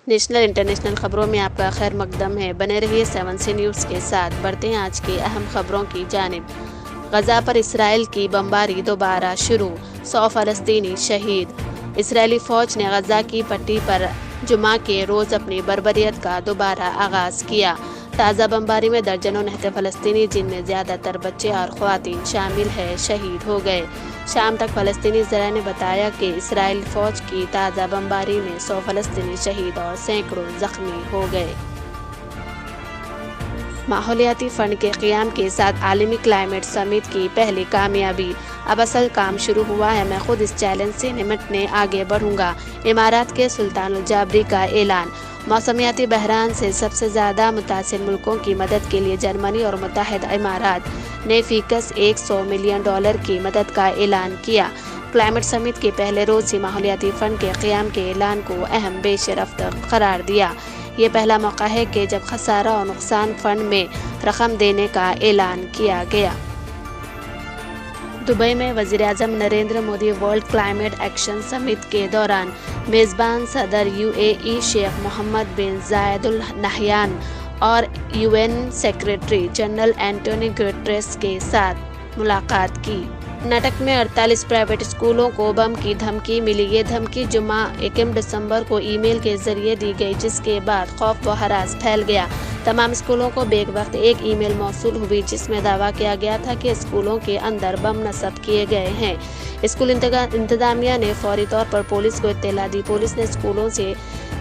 National international خبروں میں آپ کا خیر مقدم ہے۔ بنے رہیے 7 نیوز کے ساتھ۔ بڑھتے ہیں آج کی اہم خبروں کی جانب۔ غزہ پر اسرائیل کی بمباری دوبارہ شروع، 100 فلسطینی شہید۔ اسرائیلی فوج نے غزہ کی پٹی پر جمعہ کے روز اپنی بربریت کا دوبارہ آغاز کیا۔ تازہ بمباری میں درجنوں نہتے فلسطینی، جن میں زیادہ تر بچے اور خواتین شامل ہیں، شہید ہو گئے۔ شام تک فلسطینی ذرائع نے بتایا کہ اسرائیلی فوج کی تازہ بمباری میں 100 فلسطینی شہید اور سینکڑوں زخمی ہو گئے۔ ماحولیاتی فنڈ کے قیام کے ساتھ عالمی کلائمیٹ سمٹ کی پہلی کامیابی۔ اب اصل کام شروع ہوا ہے، میں خود اس چیلنج سے نمٹنے آگے بڑھوں گا۔ امارات کے سلطان الجابری کا اعلان۔ موسمیاتی بحران سے سب سے زیادہ متاثر ملکوں کی مدد کے لیے جرمنی اور متحدہ امارات نے فیکس $100 ملین کی مدد کا اعلان کیا۔ کلائمیٹ سمٹ کے پہلے روز ہی ماحولیاتی فنڈ کے قیام کے اعلان کو اہم پیش رفت قرار دیا۔ یہ پہلا موقع ہے کہ جب خسارہ اور نقصان فنڈ میں رقم دینے کا اعلان کیا گیا۔ دبئی میں وزیراعظم Narendra Modi world climate action summit کے دوران میزبان صدر UAE شیخ محمد بن زائد ال نہیان اور UN secretary general Antony Guterres کے ساتھ ملاقات کی۔ نٹک میں 48 پرائیویٹ اسکولوں کو بم کی دھمکی ملی۔ یہ دھمکی جمعہ 1 دسمبر کو ای میل کے ذریعے دی گئی، جس کے بعد خوف و ہراس پھیل گیا۔ تمام اسکولوں کو بیک وقت ایک ای میل موصول ہوئی، جس میں دعویٰ کیا گیا تھا کہ اسکولوں کے اندر بم نصب کیے گئے ہیں۔ اسکول انتظامیہ نے فوری طور پر پولیس کو اطلاع دی۔ پولیس نے اسکولوں سے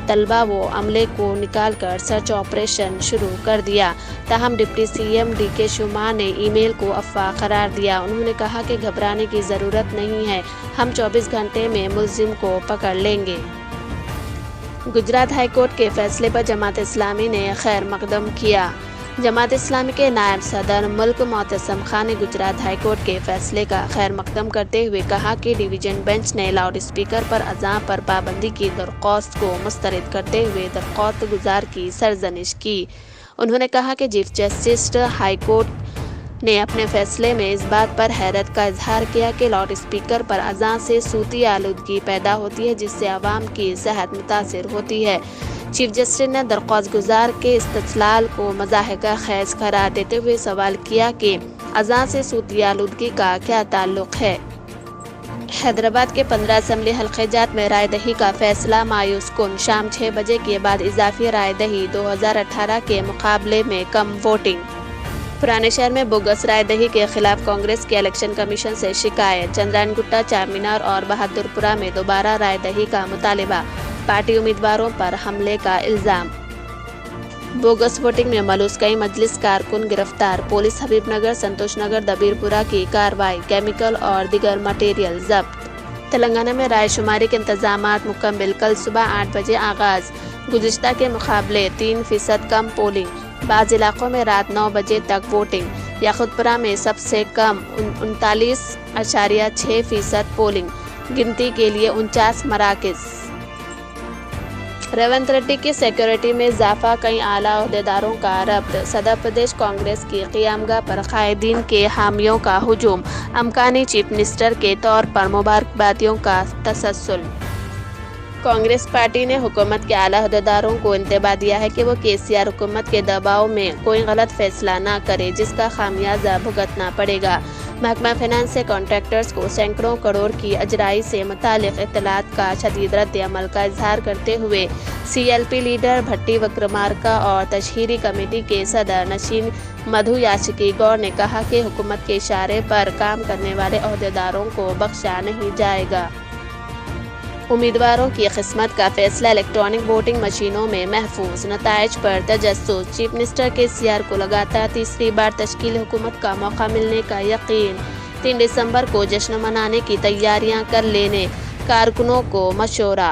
طلبہ و عملے کو نکال کر سرچ آپریشن شروع کر دیا۔ تاہم ڈپٹی CM DK شرما نے ای میل کو افواہ قرار دیا۔ انہوں نے کہا کہ گھبرانے کی ضرورت نہیں ہے، ہم 24 گھنٹے میں ملزم کو پکڑ لیں گے۔ گجرات ہائی کورٹ کے فیصلے پر جماعت اسلامی نے خیر مقدم کیا۔ جماعت اسلامی کے نائب صدر ملک معتصم خان نے گجرات ہائی کورٹ کے فیصلے کا خیر مقدم کرتے ہوئے کہا کہ ڈویژن بینچ نے لاؤڈ اسپیکر پر اذان پر پابندی کی درخواست کو مسترد کرتے ہوئے درخواست گزار کی سرزنش کی۔ انہوں نے کہا کہ چیف جسٹس ہائی کورٹ نے اپنے فیصلے میں اس بات پر حیرت کا اظہار کیا کہ لاؤڈ اسپیکر پر اذان سے صوتی آلودگی پیدا ہوتی ہے، جس سے عوام کی صحت متاثر ہوتی ہے۔ چیف جسٹس نے درخواست گزار کے استدلال کو مضحکہ خیز قرار دیتے ہوئے سوال کیا کہ اذان سے صوتی آلودگی کا کیا تعلق ہے۔ حیدرآباد کے 15 اسمبلی حلقہ جات میں رائے دہی کا فیصلہ مایوس کن۔ شام 6 بجے کے بعد اضافی رائے دہی، 2018 کے مقابلے میں کم ووٹنگ۔ پرانے شہر میں بوگس رائے دہی کے خلاف کانگریس کے الیکشن کمیشن سے شکایت۔ چندرائن گٹا، چار مینار اور بہادر پورہ میں دوبارہ رائے دہی کا مطالبہ، پارٹی امیدواروں پر حملے کا الزام۔ بوگس ووٹنگ میں ملوث کئی مجلس کارکن گرفتار۔ پولیس حبیب نگر، سنتوش نگر، دبیر پورہ کی کارروائی، کیمیکل اور دیگر مٹیریل ضبط۔ تلنگانہ میں رائے شماری کے انتظامات مکمل، کل صبح 8 بجے آغاز۔ گزشتہ کے مقابلے 3% کم پولنگ، بعض علاقوں میں رات 9 بجے تک ووٹنگ۔ یاقوتپورہ میں سب سے کم 39.6% پولنگ، گنتی کے لیے 49 مراکز۔ ریونت ریڈی کی سیکورٹی میں اضافہ، کئی اعلیٰ عہدیداروں کا ربط۔ صدر پردیش کانگریس کی قیامگاہ پر قائدین کے حامیوں کا ہجوم، امکانی چیف منسٹر کے طور پر مبارکبادیوں کا تسلسل۔ کانگریس پارٹی نے حکومت کے اعلیٰ عہدیداروں کو انتباہ دیا ہے کہ وہ KCR حکومت کے دباؤ میں کوئی غلط فیصلہ نہ کرے، جس کا خمیازہ بھگتنا پڑے گا۔ محکمہ فینانس سے کنٹریکٹرز کو سینکڑوں کروڑ کی اجرائی سے متعلق اطلاعات کا شدید رد عمل کا اظہار کرتے ہوئے CLP لیڈر بھٹی وکرمارکا اور تشہیری کمیٹی کے صدر نشین مدھو یاشکی گوڑ نے کہا کہ حکومت کے اشارے پر کام کرنے والے عہدیداروں کو بخشا نہیں جائے گا۔ امیدواروں کی قسمت کا فیصلہ الیکٹرانک ووٹنگ مشینوں میں محفوظ، نتائج پر تجسس۔ چیف منسٹر KCR کو لگاتار تیسری بار تشکیل حکومت کا موقع ملنے کا یقین۔ 3 دسمبر کو جشن منانے کی تیاریاں کر لینے، کارکنوں کو مشورہ۔